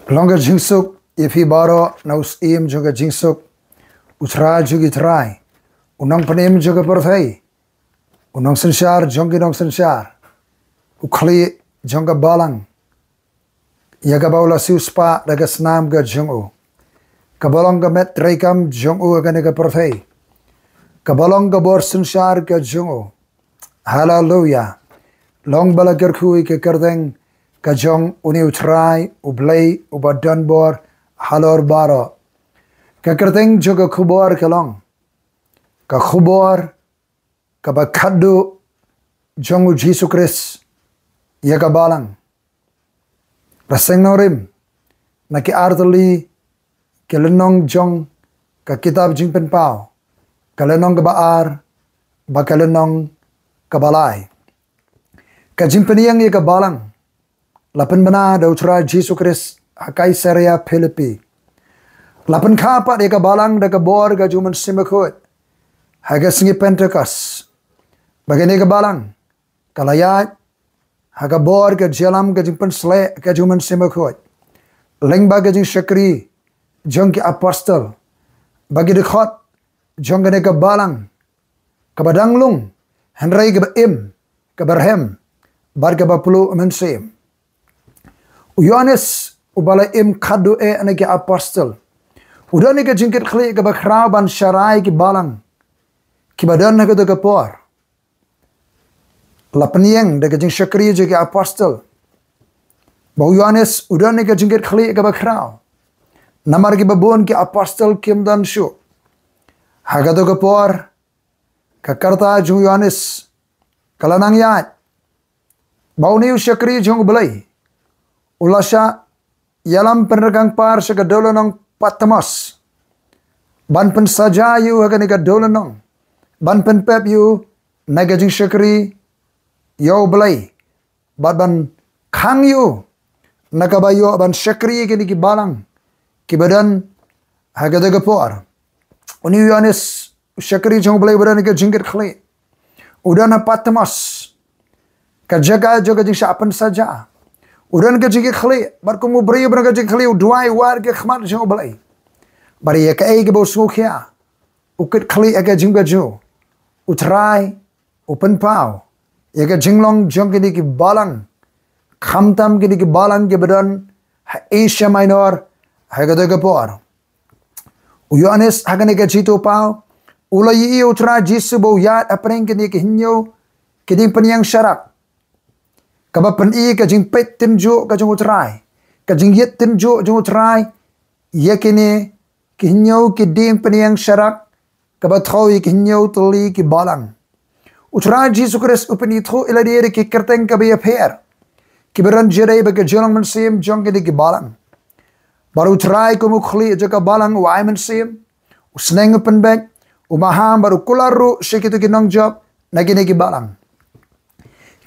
Longer jingsuk, if he baro, naus im juga jingsuk, utra jugi trai, unang panim juga perfei, unang sensar, jongginong sensar, ukli jongga balang, yaga baula siuspa daga snam ga jongu, kabalong ga met rekam jongu ga nega perfei, kabalong ga bor sensar ga jongu, hallelujah, long bala gerkui ke kerdeng, kajong uni utrai, ublay, ubadanbor, halor baro. Kakerteng juga khubor kelong. Ka khubor, ka ba khatduh, jong U Jisu Kris, ya ka balang. Raseng norim, na ki artali, ki lenong jong, ka kitab Jingpynpaw, ka lenong ka baar, ba ka lenong ka balay. Ka Jingpyniyang ya ka balang, lapan bana da U Trai Jisu Kris hakai seria Philippi. Lapan kapa de ka balang da ka bor ga juman simakut. Haga sngi Pentecost. Bagani ka balang. Kalayat haga bor ga jalam ga jingpan sle ga juman simakut. Lengba ga jing syakri jong ki apostol. Bagi dekhot jong ga ka balang. Ka badanglung henrai ga im ka barhem bar ga bapulu mensim. Yohanes ubala im khatduh anake apostol. Udah ni ke jingkit khli ke bakraban syarai ki balang. Ki badan na ke to kapor. Lapnieng de ke jing syakri je ki apostol. Bau Yohanes udah ni ke jingkit khli ke bakraw. Namar ki babon ki apostol kim dan syu. Haga to kapor. Ka karta jung Yohanes kalanang yat. Bau ni syakri jung belai. Ulasya yalam penergang par sega dolonong patamos. Ban pen saja yu haga nega dolonong. Ban pen pep yu nega jing syakri yo belai. Ban khang yu naga bayo ban syakri kini ki balang. Ki badan haga daga por. Uni Yohanes syakri jong belai badan nega jingkit khli. Udah na patamos. Kajaga joga jing syapan saja. Udan ke jingkit khli, bar kumu beri udan ke jingkit khli, uduai war ke khmat jong belai. Bari ya ke ke bau smukia, ukit khli ke jingga jo, U Trai, Jingpynpaw, ya ke jinglong jong kini ki balang, khamtam kini ki balang ke badan, Asia Minor, ha ke daga por. Yohanes ha ke Jingpynpaw, ulai U Trai Jisu bau yat apreng kini ki hinyo, kini penyang syarak. Kaba pen i ka jing pet tin jo ka jong U Trai. Ka jing yet tin jo jong U Trai. Ye kini ki hinyo ki dim penyang syarak. Kaba thawi ki hinyo tuli ki balang. U Trai Jisu Kris upeni tho ila diri ki kerteng ka biya pher. Ki beran jirai ba ka jolong mensim jong ki ki balang. Baru U Trai ko mukhli jo ka balang wai mensim. Usneng pen bek. Umaham baru kularu syikitu ki nong job. Nagini ki balang.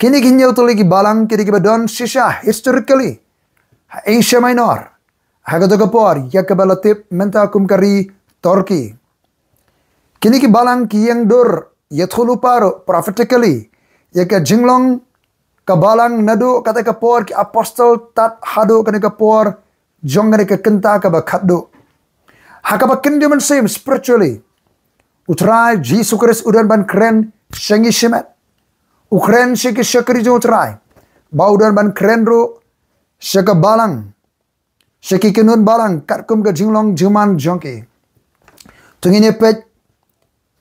Kini kinyo tuli ki balang kini ki badon sisha historically Asia Minor haga to kapor ya ke balatip menta kum kari Turkey kini ki balang ki yang dur ya thulu paro prophetically ya ke jinglong ka balang nadu kata kapor ki apostol tat hado kani kapor jong kani ke kynta ka ba khatduh haka ba kindiman same spiritually U Trai Jisu Kris udan ban kren sengi shimet Ukren syaki syakri jong U Trai. Bau dan ban keren ru syaka balang. Syaki kenun balang katkum ke jinglong juman jongki. Tungini pet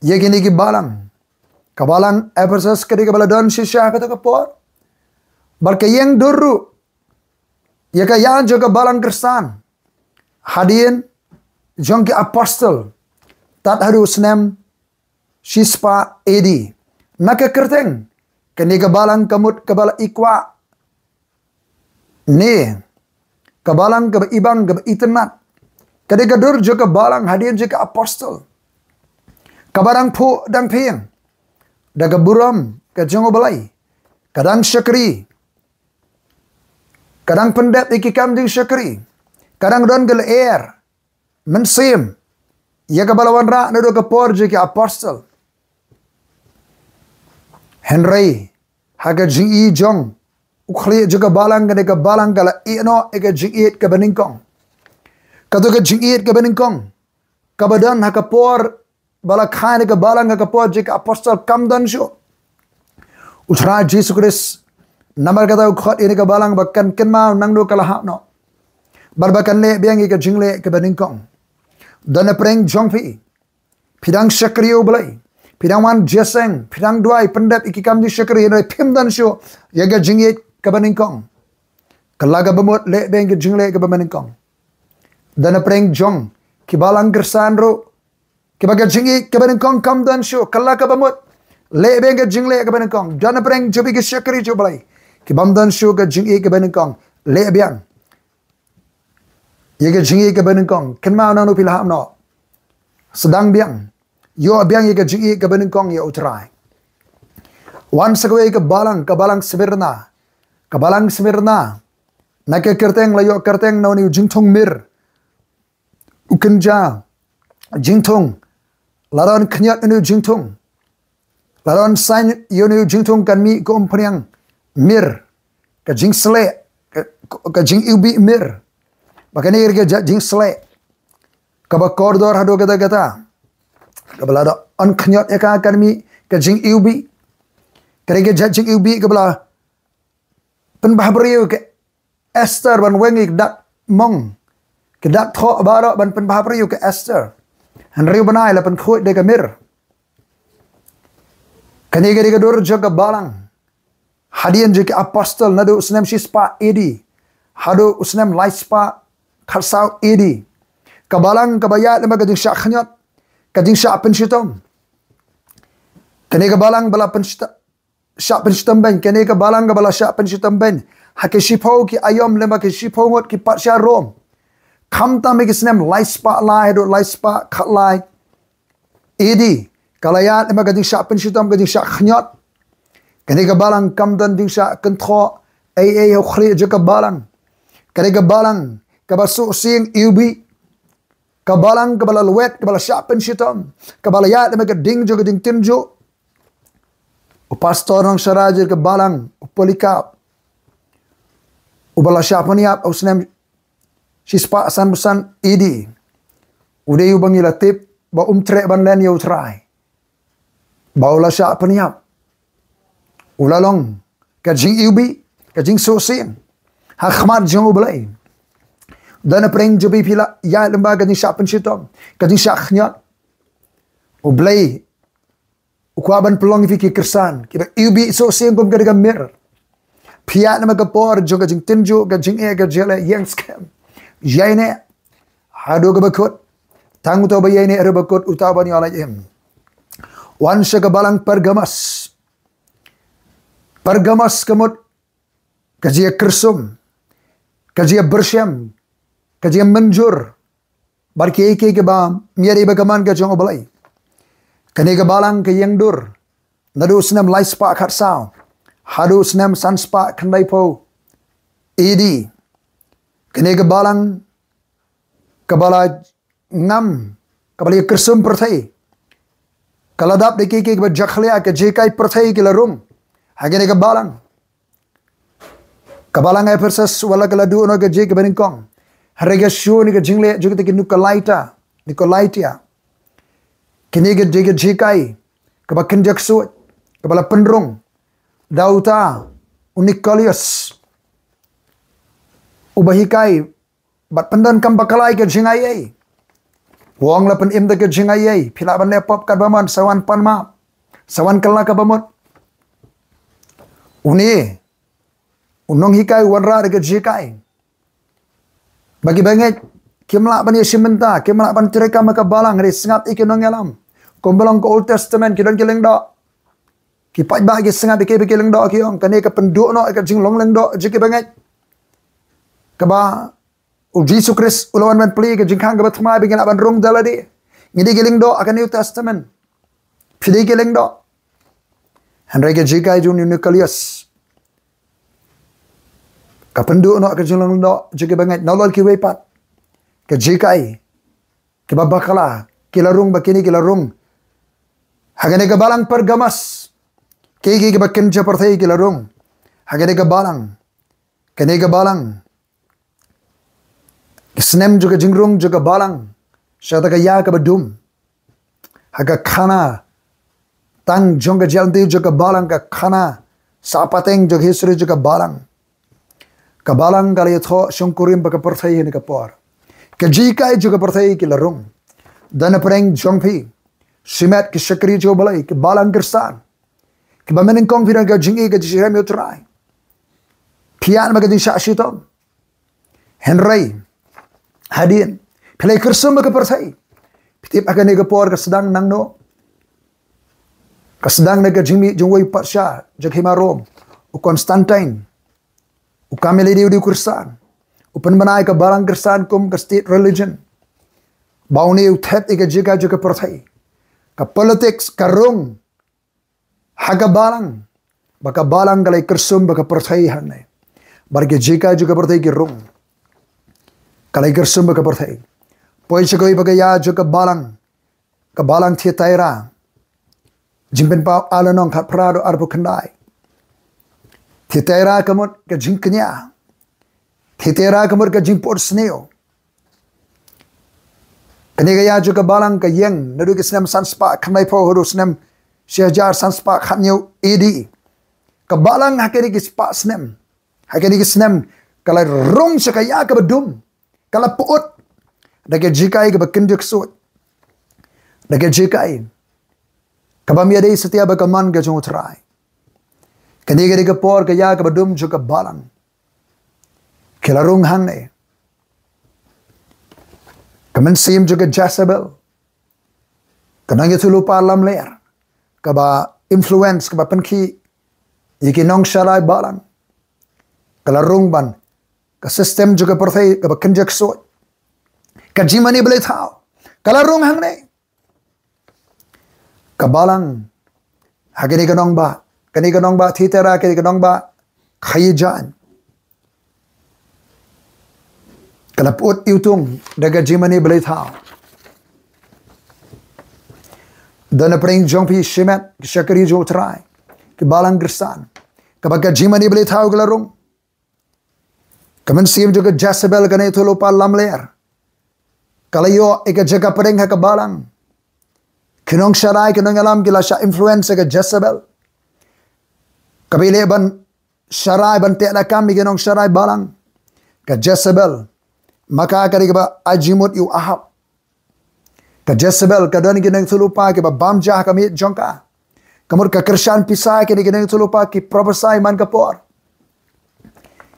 ye gini ki balang. Ka balang Ephesus ke bala don sisya kata kapor. Balka yang duru. Ye ka yang juga balang kersan. Hadien jongki apostol. Tat haru senem sispa edi. Naka kerteng. Kini kebalang kamut kebala ikwa. Ni. Kebalang keba ibang keba itenat. Kadi kadur juga kebalang hadian juga apostol. Kabarang pu dan piang. Daga buram ke jongo balai. Kadang syakri. Kadang pendep iki kamding syakri. Kadang don gel air. Mensim. Ya kebalawan ra nado kepor juga apostol. Henry haga jing jong ukhli juga balang ke balang kala ino ega jing ke beningkong Kata ke jingit ke beningkong. Kabadan hakapor bala khan ke balang hakapor jika apostol kamdan syo. U Trai Jisu Kris namar kata ukhat ini ke balang bakan kenmau nang do kalahap no. Barbakan le biang ke jingle ke beningkong. Dan preng jongpi. Pidang syakriyo belai. Pidang wan jeseng. Pidang duai pendep ikikam di syakriyo. Dari pimdan syo. Yaga jingit ke beningkong. Kalaga bemut le biang ke jingle ke beningkong. Dan preng jong. Kibalang gersan ro. Kibaga jingi kebeningkong kam dan syo. Kala ka bamut. Le benga jingle kebeningkong. Dan preng jobi ke syakri jo balai. Kibam dan syo ke jingi kebeningkong. Le biang. Ye ke jingi kebeningkong. Kenma nanu pilaham no. Sedang biang. Yo biang ye ke jingi kebeningkong ye U Trai. Wan sakwe ke balang semirna. Ke balang semirna. Nake kerteng layo kerteng nau ni jingtong mir. Ukenja jingtong laron kenyat inu jingtong laron sain yonu jingtong kan mi ko umpriang mir ka jing sele ka jing ubi mir bakani ke jing sele ka ba koridor hado kata ka bala on kenyat ya ka kan mi ka jing ubi ke jing ubi ka bala pen bahbriu ke Esther ban wengi dak mong kedak tho bara ban pen bahbriu ke Esther han riu banai la pen khoi de gamir kani gari gadur jaga balang hadian je ke apostol nadu usnem shispa edi hadu usnem laispa kharsau edi kabalang kabaya lema gading syak khanyat gading syak pen shitom kani kabalang bala pen syak pen shitom ben kani kabalang kabala syak pen shitom ben hakishipau ki ayom lema ki shipau ngot ki patsya rom Kamta me kisnem laispa lai do laispa khatlai edi kalayat ema gading syak pen shitom gading syak khnyot kani ka balang kamdan ding syak kentho ai ho khri je ka balang kani ka balang ka basu sing ubi ka balang ka balal wet ka bala syak pen shitom ka balayat ema gading jo gading tinjo o pastor nang sharajir ka balang o polikap o bala syak paniap o snem Shispa asan busan idi. Udah yu bangi latip. Ba tre ban len yu trai. Ba ula syak peniap. Ula long. Kajing iubi. Kajing sosin. Hakhmih jong ubelai. Dan preng jobi pila. Ya lembaga kajing syak penshitom. Kajing syak khnyat. Ubelai. Ukwaban pelong fiki kersan. Kira iubi sosin kum kadiga mir. Pia nama kapor jong kajing tinju. Kajing kajele ïohsngew. Yaine hadu gebekut tang uta bayaine rebekut uta bani alaim wan balang pergamas kemut kajia kersum kajia bersyam kajia menjur barki ke ba miari bagaman ka jong obalai kani ke balang ke yengdur nadu snam laispa khatsau hadu snam sanspa khandaipo edi kini ke balang kebala ngam kebala kersum perthai kaladap de ke jakhlia ke jekai perthai ke rung hagene ke balang ai persas wala kala du no ke je ke beningkong harega shu ni ke jingle juga ke nikolaitia kini ke jekai ke bakin jaksu kebala penrung dauta unikolius ubahikai bat pendan kam bakalai ke jingai wong la pen im de ke jingai phila ban lepop kat baman sawan panma sawan kala ka bamot uni unong hikai wanra de ke jikai bagi banget kimla ban yesimenta kimla ban tereka maka balang ri sengat ikinong alam kombalong ke Old Testament kidon keleng do kipai bagi sengat ke keleng do kiong kane ke penduk no ke jinglong leng do jiki banget kaba U Jisu Kris ulawan man plie ke jingkhang ke bathmai bingin aban rung daladi ngidi geling do akan New Testament pide geling do handrai ke jikai jun nucleus kapendu no ke jinglong do jike banget nolol ki wepat ke jikai ke babakala kilarung bakini kilarung hagane ke balang pergamas ke bakin japarthai kilarung hagane ke balang kene ke balang Kisnem juga jingrung juga balang. Syata ka ya ka badum. Haga khana. Tang jong ka jaldi juga balang ka khana. Sapateng juga history juga balang. Ka balang kali tho syungkurim baka perthai ni ka por. Ka jikai juga perthai ki larung. Dan pereng jongpi. Simet ki syakri jo balai ki balang gersan. Ki bamening kong piran ka jingi ka jishem U Trai. Pian baka jing syakshitom. Henry. Hadin. Pilai kersum baka perthai. Pitip akan ni ka por ka sedang nang no. Ka sedang na ka jingmi jongwai patsya. Jakhima Rom. U Constantine. U kamilidi udi kursan. U penbanai ka balang gersan kum ka state religion. Bauni u thep ika jika juga perthai. Ka politics ka rung. Haga balang. Baka balang kalai kersum baka perthai hanai. Barke jika juga perthai ki rung. Kalai kersum baka perthai. Poi chakoi baka ya juga balang. Ka balang thietaira. Jingpynpaw alanong KUT-APPHIRA do arbu kandai. Thietaira kamut ka jingknya. Thietaira kamut ka ïohsngew. Kani kaya juga balang ka ïeng nadu ki snem sanspa khanai po hodu snem syajar sanspa khatduh edi. Ka balang hakani ki spa snem. Hakani ki snem kala rung sakaya ka badum. Kala puut. Dake jikai ka bakinjuk suit. Dake jikai. Ka bamiadai setia bakaman ka jong U Trai. Kani kani ka por kaya ka badum juga balang. Kila rung hangne. Kaman sim juga Jezebel. Kanang itu lupa lam ler. Kaba influence kaba penki. Iki nong shalai balang. Kala rung ban. Ka sistem juga perthai kaba kenjak suit. Ka jimani boleh tahu. Kala rung hangne. Ka balang. Hakini ka nong ba. Kani ka nong ba thitera kani ka nong ba. Khayijan. Kala puut iutung daga jimani boleh tahu. Dan pering jongpi simet syakri jo U Trai. Ki balang gersan. Kabaga jimani boleh tahu kala rung. Kaman sim juga Jezebel kana itu lupa lam ler. Kala yo ika jaga pering ha ka balang. Kinong syarai kinong alam kila sya influence ka Jezebel. Kabile ban syarai ban tiada kami kinong syarai balang. Ka Jezebel. Maka kari ba ajimut yu ahab. Ka Jezebel kadang kinang tulupa ki ba bamjah kami jongka. Kamur ka kershan pisai kinang tulupa ki prophesy man kapor.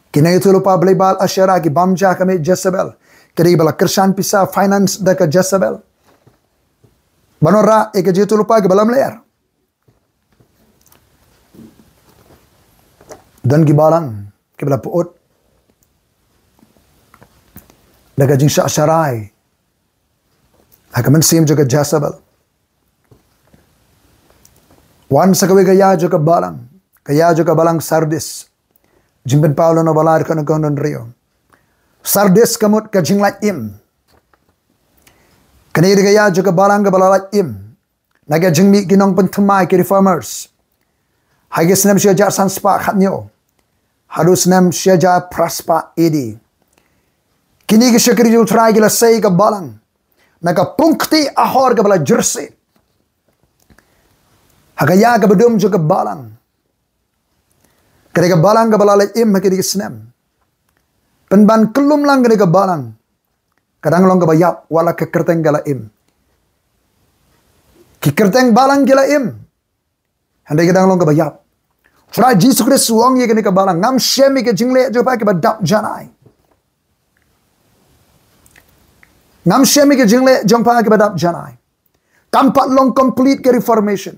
Kinang tulupa belibal asyara ki bamjah kami Jezebel. Kari bala kershan pisai finance da ka Jezebel. Banora ika jitu lupa ki balam leer. Dan ki balang ki bala puut. Daga jing syarai. Hakaman sim juga Jezebel. Wan sakawi kaya juga balang. Kaya juga balang Sardis. Jingpynpaw no balar ka nagkondon rio. Sardis kamut ka jinglat im. Kaniri kaya juga balang ka balalat im. Naga jingmi ginong pentumai ki reformers. Hagis nem syajar sanspa khatduh. Harus nem syajar praspa edi. Kini ki syakri U Trai gila say ka balang. Naka pungkti ahor ka bala jersey. Hagaya ka badum juga balang. Kani ka balang ka bala im hakini ki snem. Penban kelum lang kani ka balang. Kadang long ka bayap wala ka kerteng gala im. Ki kerteng balang gila im. Handai kadang long ka bayap. U Trai Jisu Kristus wong ye kani ka balang. Ngam syemi ka jingle jo pa ka badap janai. Ngam syemi ke jingle jong pa ke badap janai. Kampat long complete ke reformation.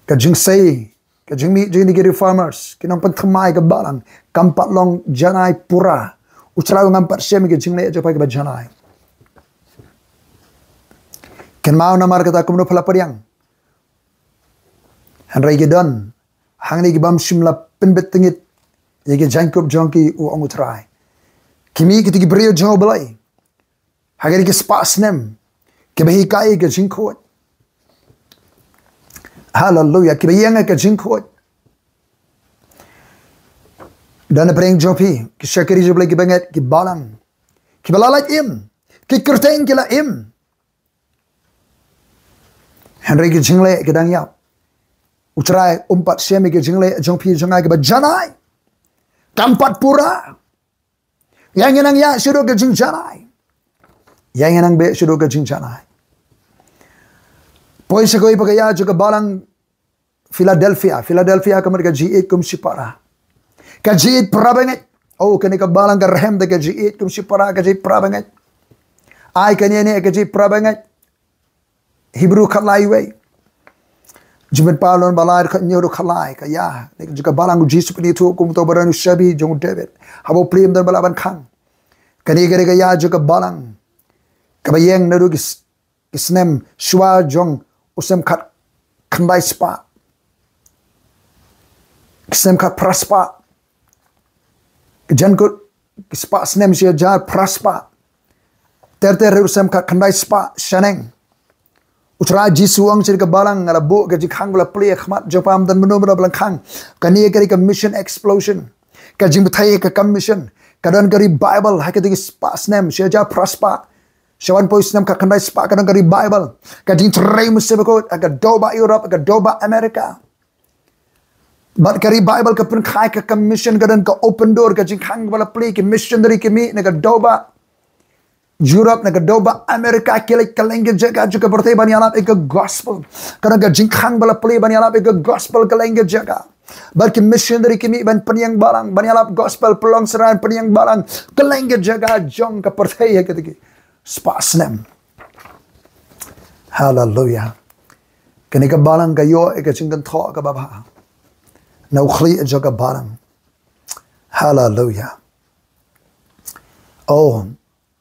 Ka jing say, ka jing mi jing ke reformers, kinong pentemai ke balang, kampat long janai pura. U Trai ngampat syemi ke jingle jong pa ke badap janai. Ken mau namar kata kumno pala pariang. Hanrai ke don, hangni ke bam simla penbet tengit, ye ke jangkup jong ki U Trai. Kimi kitiki brio jong balai. Hagari ke spa snem. Ke bahikai ke jingkhot. Hallelujah. Ke bayang ke jingkhot. Dan pering jopi. Ke syakiri joblai ke banget ke balang. ki balalat im ki kerteng kila im Henry ki jingle ki dang yap utrai umpat semi ki jingle jong pi jongai ki bajanai kampat pura yang nang ya sudah ke jing janai yang nang be sudah ke jing janai poi se koi pagaya juga Balang Philadelphia kamar ka G8 kum sipara ka G8 prabanget oh kani ka Balang ka rehem de ka G8 kum sipara ka G8 prabanget ai kani ne ka G8 prabanget Hebrew khalai we Jingpynpaw lon balai ka nyodo khalai ka ya ne juga Balang Jisu pni tu kum to baranu shabi jong David hapoh plie dan balaban khang kani gare ka ya juga Balang ka ïeng naru kisnem shwa jong usem khat khandai spa kisem khat praspa jan ko spa snem sia jar praspa ter usem khat khandai spa shaneng U Trai Jisu ang sir ka Balang ngala bu ka jingkhang bala plie khmat jopam dan menu bala Balang kani kari ka mission explosion ka jingthai ka commission kadon kari Bible hakati spa snem sia jar praspa Shawan pois nam ka kandai spa kadang kari Bible ka jing trai musibako aga doba Europe aga doba America but kari Bible ka pun khai ka commission kadang ka open door ka jing khang bala pli ki missionary ki mi naga doba Europe naga doba America kile kalenge jaga juga bertay bani alap eka gospel kadang ka jing khang bala pli bani alap eka gospel kalenge jaga but ki missionary ki mi ban peniang Balang bani alap gospel pelong seran peniang Balang kalenge jaga jong ka bertay ya ketiki Spasnem. Hallelujah. Kani ka Balang kayo ika jingdan tho ka baba. Na ukhli jo ka Balang. Hallelujah. Oh,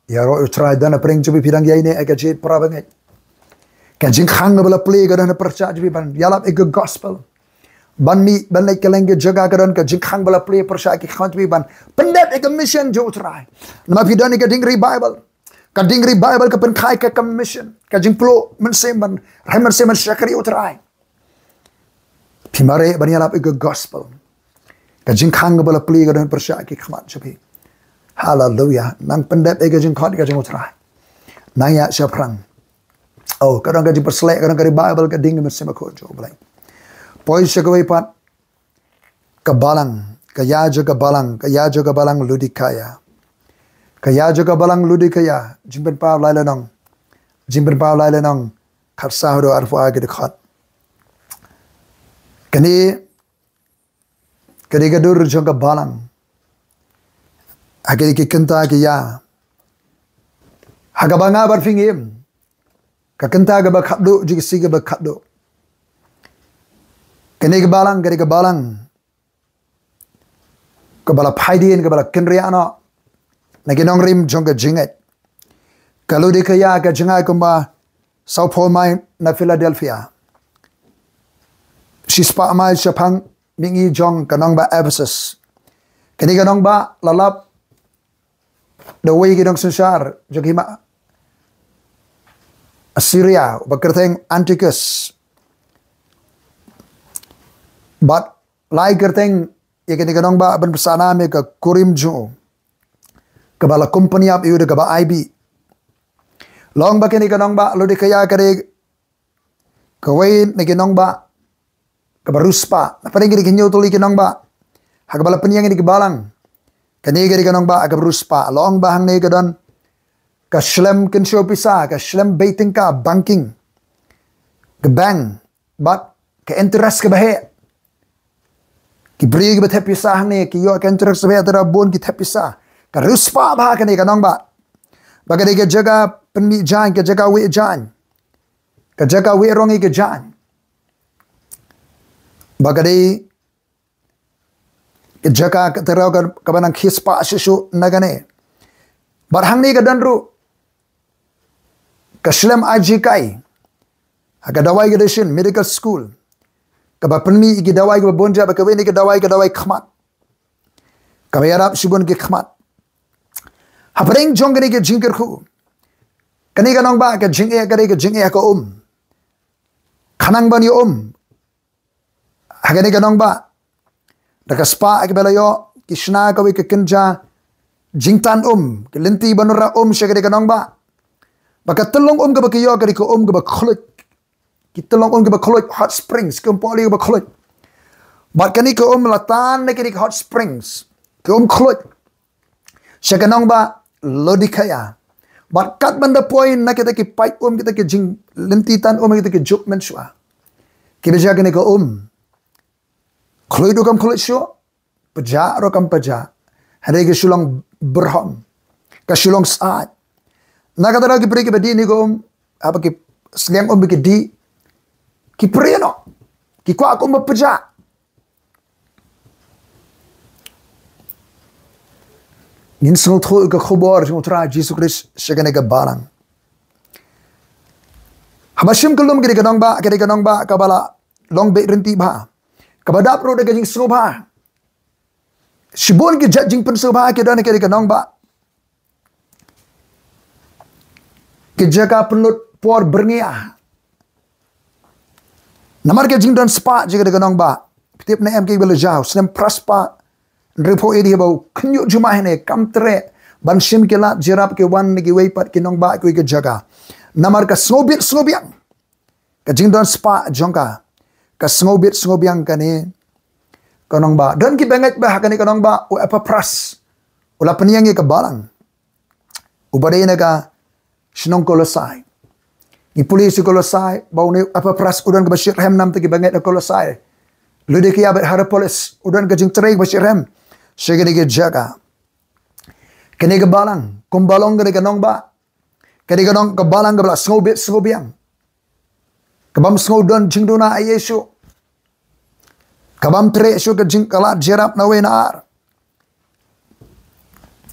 ya ro U Trai dana pring jubi pidang yai ne ika jit prabangai. Ka jingkhang bala pli ka dana percha jubi ban yalap ika gospel. Ban mi ban like kalenge jaga ka dan ka jingkhang bala pli percha ki khant jubi ban. Pendet ika mission jo U Trai. Nama pidani ka dingri Bible. Ka dingri Bible ka pen khai ka commission ka jingplo menseman remer seman syakari U Trai pimare banyalap ig gospel ka jingkhang bala pli ga dan persya ki khmat chapi hallelujah nang pendep ig jingkhot ka jing U Trai naya syaprang oh kadang ka jing perslek kadang ka Bible ka ding mensema ko jo blai poi syakawai pat ka Balang ka ya juga Balang ludikaya Kaya juga Balang ludi kaya Jingpynpaw lai lenong khat sahdo arfu age de khat kani gadur juga Balang age ki kynta ki ya haga banga bar fingim ka kynta ga ba khatduh ji si ga ba khatduh kani ga Balang ka bala phaidien ka bala kenriano Naginong rim jong ka jinget. Kalau di kaya ka jingai kumba South Pole mai na Philadelphia. Sispa mai Japang mingi jong kanong ba Ephesus. Kani kanong ba lalap the way ginong sensar jong hima Assyria bakerteng Antiochus. But lai kerteng ya kani kanong ba ban persana me ka Kurim jo. Kabala company up you kaba IB long ba kini kanong ba lo di kaya kare kawai ni kinong ba kaba ruspa na paring kini kinyo tuli kinong ba hakabala penyang ni Balang kani kiri kanong ba kaba ruspa long ba hang ni kadon ka shlem kinsyo pisa ka shlem baiting ka banking ka bang but ka interest ka bahe ki brig ba thepisa hang ni ki yo ka interest ba tara bon ki thepisa ka ruspa ba kani kanong ba bagade ke jaga penmi jan ke jaga we jan ka jaga we rongi ke jan bagade ke jaga ka terau ka banang khispa shishu nagane barhang ni ka danru ka shlem aji kai aga dawai ke deshin medical school ka ba penmi ki dawai ke bonja ba ka we ni ke dawai khmat ka yarap shibun ke khmat Hapreng jong kani ke jingker khu. Kani kanong ba ke jing kani ke jing ka Kanang ba ni Hagani kanong ba. Daka spa ak belayo kishna ka we ke kinja jingtan ke lenti banura syagade kanong ba. Baka telong ke baki yo ke ke bakhulut. Ki telong ke bakhulut hot springs ke poli ke bakhulut. Bat kani ke latan ke hot springs. Ke khulut. Syakanong ba lodikaya. Bat kat banda point na kita ki pipe kita ki jing lentitan kita ki juk mensua. Ki beja kani ke khulut kam khulut syo. Peja kam peja. Hari ke sulong berhom. Ke sulong saat. Na kata lagi pergi ke bedi ni ko apa ki sliang ke di ki preno ki kwa ko mapeja nin sel tho ke khubor U Trai Jisu segane ke Balang habashim kelum ke kanong ba ka bala long be renti ba ka badap ro de jing sno ba sibon ke Jingpynpaw ba ke dan ke kanong ba kejaga penut por berniah. Namar ke jingdon spa jika deganong ba. Ketip na MK bela jauh. Senem praspa. Repo edi bau. Kenyuk jumah ini. Kam tere. Ban sim ke lat jirap ke wan negi weipat ke nong ba ke kejaga. Namar ke snobiang. Ke jingdon spa jongka. Ke snobiang kani. Kanong ba. Dan ki bengat bah kani kanong ba. U apa pras. Ula peniangi ke Balang. Ubadai ka. Sinong kolosai. Ni polisi kolosai. Bau ni apa pras udan ke Bashir Hem nam tegi banget kolosai. Lude kia bet harapolis. Udan ke jing terai Bashir Hem. Segini ke jaga. Kini ke Balang. Kumbalong ke nong ba. Kini ke nong ke Balang ke bala snobiang. Kabam snodon jingdona ayesu. Kabam tere su ke jing kalat jerap nawe naar.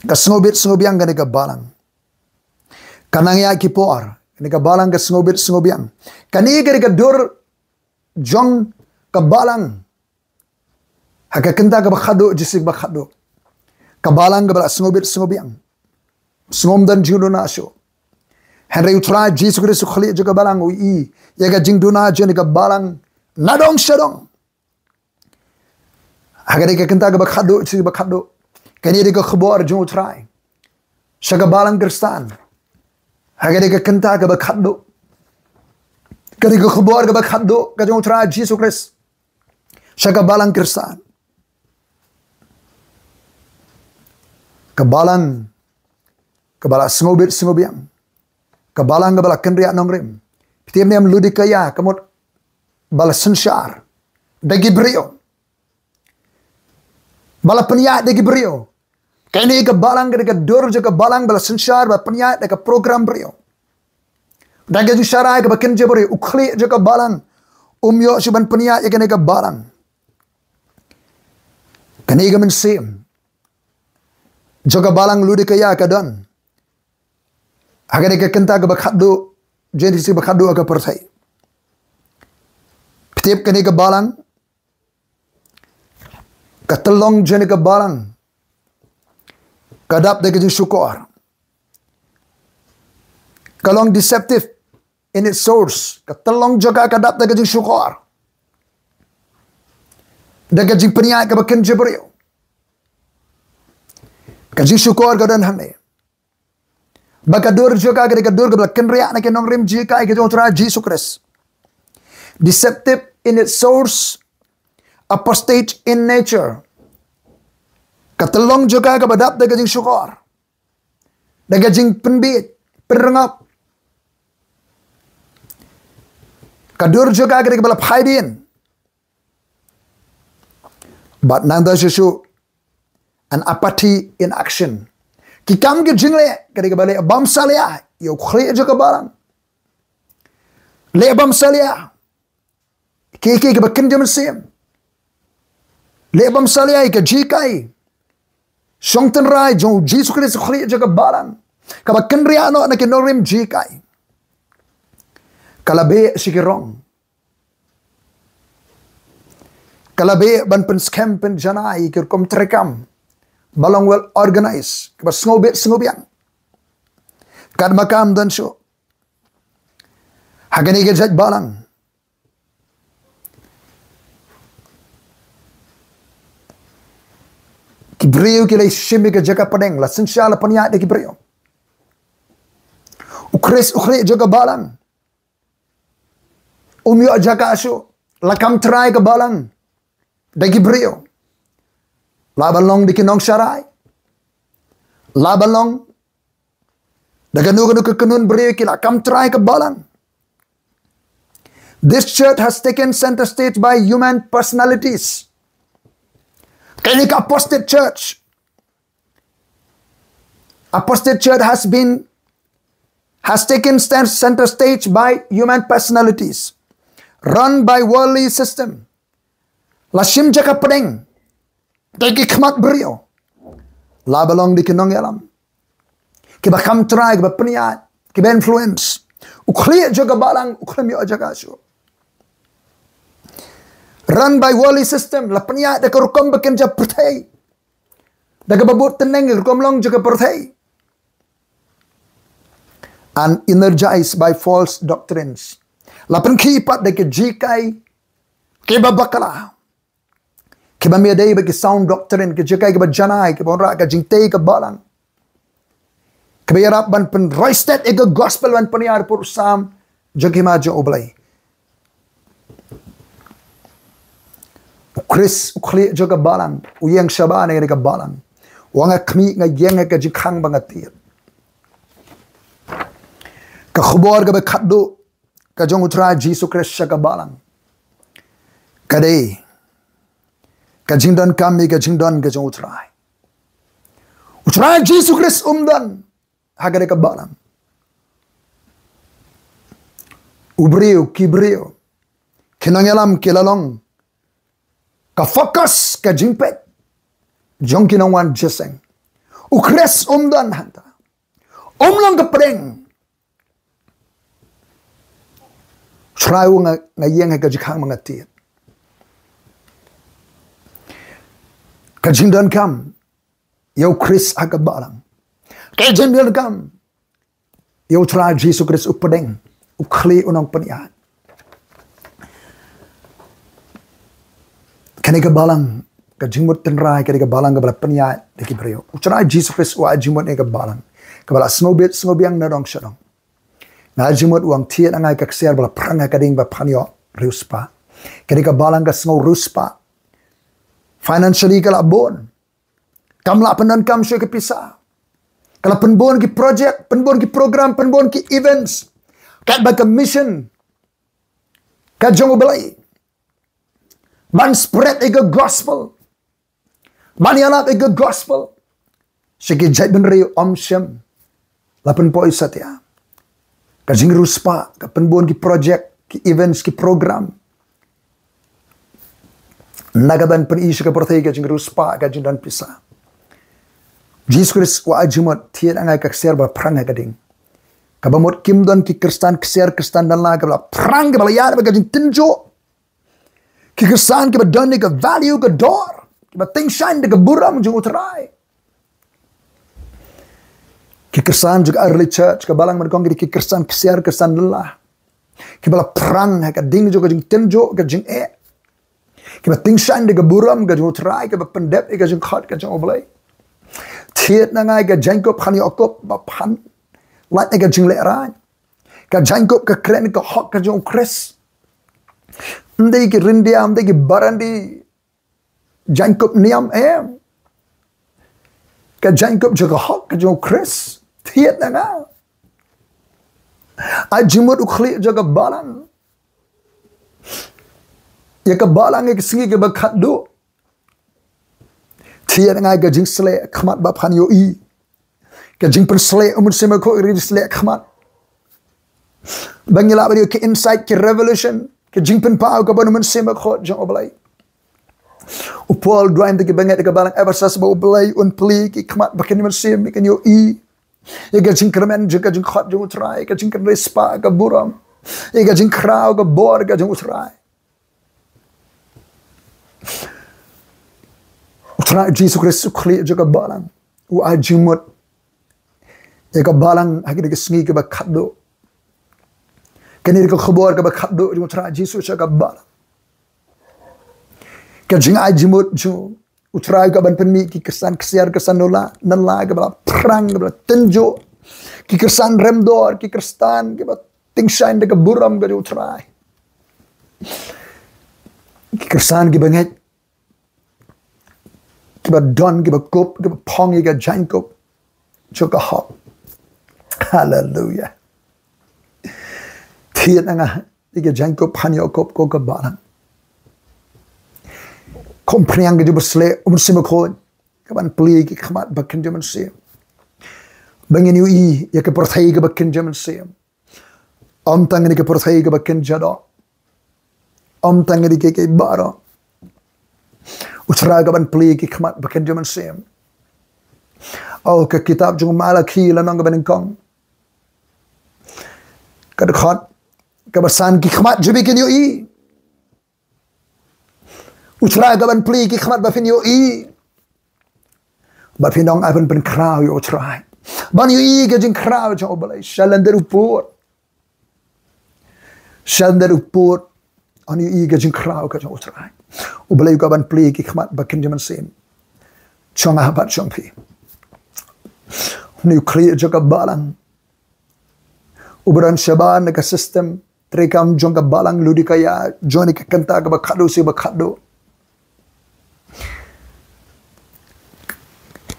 Ke snobiang ke Balang. Kanang ya kipor, ini ke Balang ke snobiang. Kani ke dur jong ke Balang. Haka kynta ke khatduh jisik khatduh. Ke Balang ke bala snobiang. Snom dan jingdona asu. Henry U Trai Jisu khali juga Balang ui. Ya ke jingdona jeni ke Balang nadong syadong. Haka ke kynta ke khatduh jisik khatduh. Kani ke khubor U Trai. Syaga Balang Kristan. Hagari ke kynta ke khatduh. Kari ke khubor ke khatduh ke U Trai Jisu Kristus. Syaga Balang Kristan. Ke Balang ke bala snobiang. Ke Balang ke bala kendriak nongrim. Pitiam niam ludikaya kemut bala sensyar. Dagi brio. Bala peniat dagi brio. Kini ke Balang ke dur ke Balang bala sensyar bala peniat ke program brio. Dan ke syarah ke bekerja brio ukli ke Balang. Umyo suban peniat kini ke Balang. Kini ke mensim. Joka Balang ludi kaya ke don. Agak ke kynta ke khatduh jadi si khatduh ke pertai. Petip kini ke Balang. Ketelong jadi ke Balang. Kadap degi syukur. Kalong deceptive in its source. Ketelong juga kadap degi syukur. Degi jing peniat ke bakin jebrio. Kaji syukur ke dan hamne. Bakadur juga ke dur ke bakin riak nak nong rim jika ke U Trai Jisu Kristus. Deceptive in its source. Apostate in nature. Ketelong juga ke badap de gajing syukur. De gajing penbit, perengap. Kadur juga ke balap haidin. But nanda susu an apathy in action. Kikam ke jingle ke balik bam salia yo khre juga Balang. Le bam salia. Ke bakin jam sim. Le bam salia ke jikai. Songten rai jong Jisu Kristus khli jaga Balang. Kaba kenria no na kinorim jikai. Kalabe sikirong. Kalabe ban pen scam pen janai kir kom trekam. Balang well organized. Kaba snobiang. Kad makam dan so. Hagani ke jaj Balang. Kibreu ki lai shimi ke jaga padeng la sensya la paniat de kibreu. Ukres ukre jaga balang. Umyo jaga asu la kam trai ke balang. De kibreu. La balong di kinong syarai. La balong daga nu ke kenun breu ki la kam trai ke balang. This church has taken center stage by human personalities. Kini ka apostate church. Apostate church has taken center stage by human personalities, run by worldly system. Lashim jaka pedeng, teki khmat brio, la balong di kinong yalam. Kiba kam try, kiba peniat, kiba influence. Ukliya jaga balang, uklami jaga asu. Run by worldly system, la peniat deka rukom beken ja perthai. Deka babut teneng rukom long jaga perthai. And energized by false doctrines. Lapan kipat deke jikai kiba bakala. Kiba miadai bagi sound doctrine ke jikai kiba janai kiba onra ke jingtei ke balang. Kiba yarap ban pen roistet ega gospel ban peniar pur sam jagima jo oblai. Chris ukli juga balang, ïeng syaba ne ke balang. Wang Hakhmih nga ïeng ke jingkhang bangatir. Ka khubor ke khatduh ka jong U Trai Jisu ke balang. Kadai ka jingdonkam ke jingdon ke jong U Trai Jisu umdan hagare ke balang. Ubriu kibriu kinangelam kilalong ka fokus ka jingpet jong kinongwan jeseng ukres umdan hanta umlong ka preng try nga ïeng ka jingkhang mga tiet ka jingdonkam yo Chris aga balang ka jingdonkam yo Trai Jisu upadeng ukli unang paniat. Kani ka balang ka jingmut tenrai kani ka balang ka bala peniat de ki breu. U Trai Jisu wa jingmut ne ka balang. Ka bala snobiang na dong syadong. Na jingmut uang tiet angai ka kser bala pranga ka ding ba panyo ruspa. Kani ka balang ka sngo ruspa. Financially ka labon. Kamla penan kam syoi ka pisa. Kala penbon ki project, penbon ki program, penbon ki events. Kat ba ka mission. Ka jong belai. Man spread ega gospel. Man yalap ega gospel. Sige jai benri om shem. Lapan poi satya. Ka jing ruspa. Ka penbon ki project. Ki events ki program. Nagaban pen isu ka perthai ka jing ruspa. Ka jing dan pisa. Jesus Christ wa ajumot. Tiat angai ka kser ba prang ka ding. Ka bamot kimdon ki kristan kser kristan dan la ka bala prang ka bala yar ba ka jing tinjo. Kikesan ke badan ke value ke door ke bating shine ke buram jung U Trai. Kikesan juga early church ke balang merkong ke kikesan kesiar kesan lelah. Ke bala perang ke ding juga jung tenjo ke jung ke bating shine ke buram ke jung U Trai ke bapendep ke jung khat ke jung oblai. Tiet nangai ke jangkop khani okop bapan lat ke jung lerai. Ke jangkop ke kren ke hok ke jung Chris. Ndai ki rindiam, ndai ki barandi, jangkop niam em. Ka jangkop juga hok ka jong Chris. Tiet na nga. Ajimut ukli juga balang. Ya ka balang ya sngi ke khatduh. Tiet na nga ka jing sle khmat baphan yo i. Ka jing per sle umur sema ko iri sle khmat. Bangila bari ke insight ke revolution. Ke Jingpynpaw ka banu sema khot jong oblai. U Paul dwaim de ke banget de balang ever sas ba oblai un plie ki khmat baken men sem ken yo i. Ye ga jingkramen juga jing khot jong U Trai ka jing respa ka buram. Ye ga jing kraw ka bor ka jong U Trai. U Trai Jisu khli juga balang. U ajimut. Ye ka balang hagi de sngi ke ba khatduh. Kani ka khubor ka khatduh U Trai Jisu ka balang. Ka jing ajimut ju U Trai ka ban penmi ki kesan kesiar kesan nola nala ke bala perang ke bala tenjo ki kesan remdor ki kerstan ke bala tingsain de ke buram ke U Trai ki kesan ki banget ki ba don ki ba kop ki ba pong ki jangkop choka hop. Hallelujah. Thiet nga ki jangkop hanyo kop ko ka balang. Kompriang ke jubasle simakon kaban plie ki khmat bakin jaman se. Bangin yu I ya ke perthai ke bakin jaman se. Om tangani ke perthai ke bakin jada. Om tangani ke bara. U Trai kaban plie ki khmat bakin jaman se. Oh ke kitab jung malaki lanang kaban kong. Kad khat kabasan ki khmat jubikin yu I. U Trai kaban plie ki khmat bafin yu I. Bafin dong aban pen krau yu Trai. Ban yu I ke jing krau jang obalai shalandar upur. Shalandar upur an yu I ke jing krau ke jang Trai. Obalai kaban plie ki khmat bakin jaman sem. Chong abat chong pi. Ni clear jaga balang. Uberan shaban ke sistem trekam jong ka balang ludi kaya joni ke kynta ke ba khatduh si ba khatduh.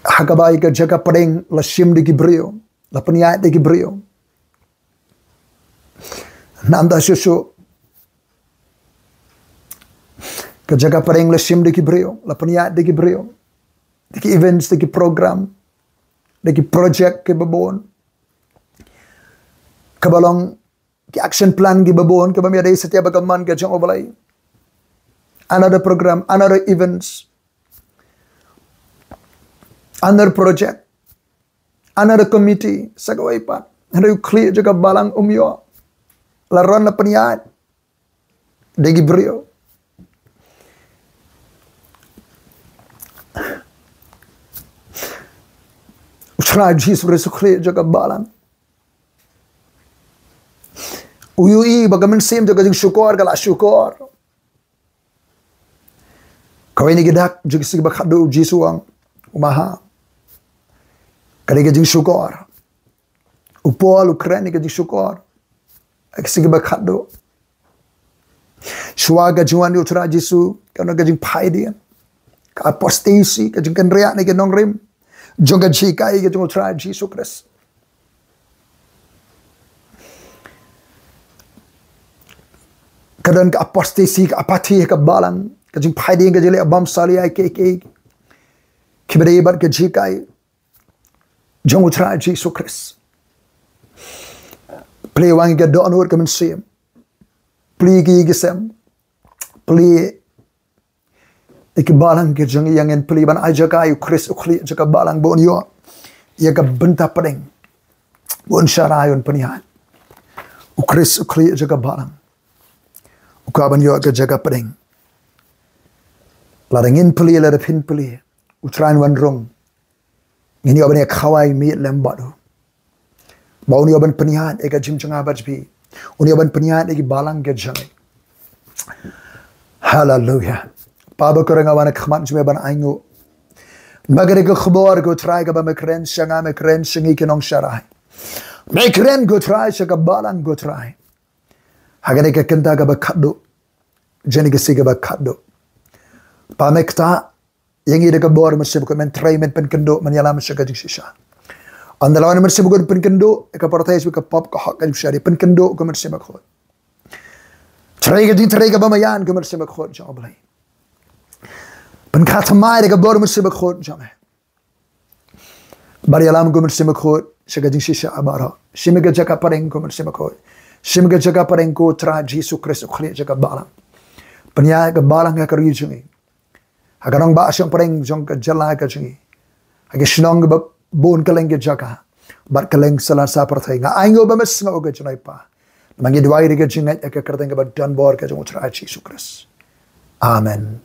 Hakhmih ke jaga padeng la shim de gibrio la peniat de gibrio nanda susu ke jaga padeng la shim de gibrio la peniat de gibrio de events de program de project ke babon ke balong ke action plan ke babon ke bami ada setiap bagaman ke jang obalai another program another events another project, another committee, sagawai pa. Hendak clear juga balang umyo, laron la peniat, degi brio. U Trai Jisu resu clear juga balang. Uyui bagaimana sim juga jing syukur kalau syukur. Kau ini gedak juga sih khatduh Jisu ang umaha. Kali ke jing syukur. Upol Ukraine ke jing syukur. Aksi ke khatduh. Swaga juan U Trai Jisu kana ke jing pai dia. Ka apostasi ke jing kenriak ni ke nongrim. Jong ke jikai ke jing U Trai Jisu Kris. Kadang ke apostasi ke apati ke balang ke jing pai dia ke jele bam salia ke kibrebat ke jikai jong U Trai Jisu Kris. Plie wangi ke doa nur ke mensim. Plie ki gisem. Plie iki balang ke jong yang plie ban ajaga yu Kris ukli jaga balang bon yo. Ya ke benta pedeng. Bon syarayun penihan. U Kris ukli jaga balang. Ukaban yo ke jaga pedeng. Larangin plie larapin plie. U Trai wan rung. Ini aban ïakhawai miet lembadu. Bau ni aban penihan eka jimchanga bajbi. Uni aban penihan eki balang ke jangai. Hallelujah. Paba korang awan khmat jume ban aingu. Magare ke khubor go Trai ka ba mekren shanga mekren sngi kenong sharai. Mekren go Trai shaka balang go Trai. Hagane ke kynta ka ba khatduh. Jeni ke siga ba khatduh. Pa mekta yang ida kabor masih bukan mentrai men penkendo menyala masih gajik sisa. Andalawan masih bukan penkendo eka partai sebagai pop kahak gajik syari penkendo ke masih bakot. Trai ka bamayan ke masih bakot jauh belai. Penkhatamai eka kabor masih bakot jauh. Bari alam ke masih bakot segajik sisa abara. Shimega jaka pareng ke masih bakot. Shimega jaka pareng ko Trai Jisu Kris ukli jaka balang. Penyai ke balang ke kerjungi. Agarang ba asyong pareng jong ka jala ka jingi. Agi shnong ba bon kaleng ke jaga. Bat kaleng salasa partai nga aingo ba mas nga oga junai pa. Mangi dwai ri ka jingat ka kerteng ka ba dan bor ka jong U Trai Jisu Kris. Amen.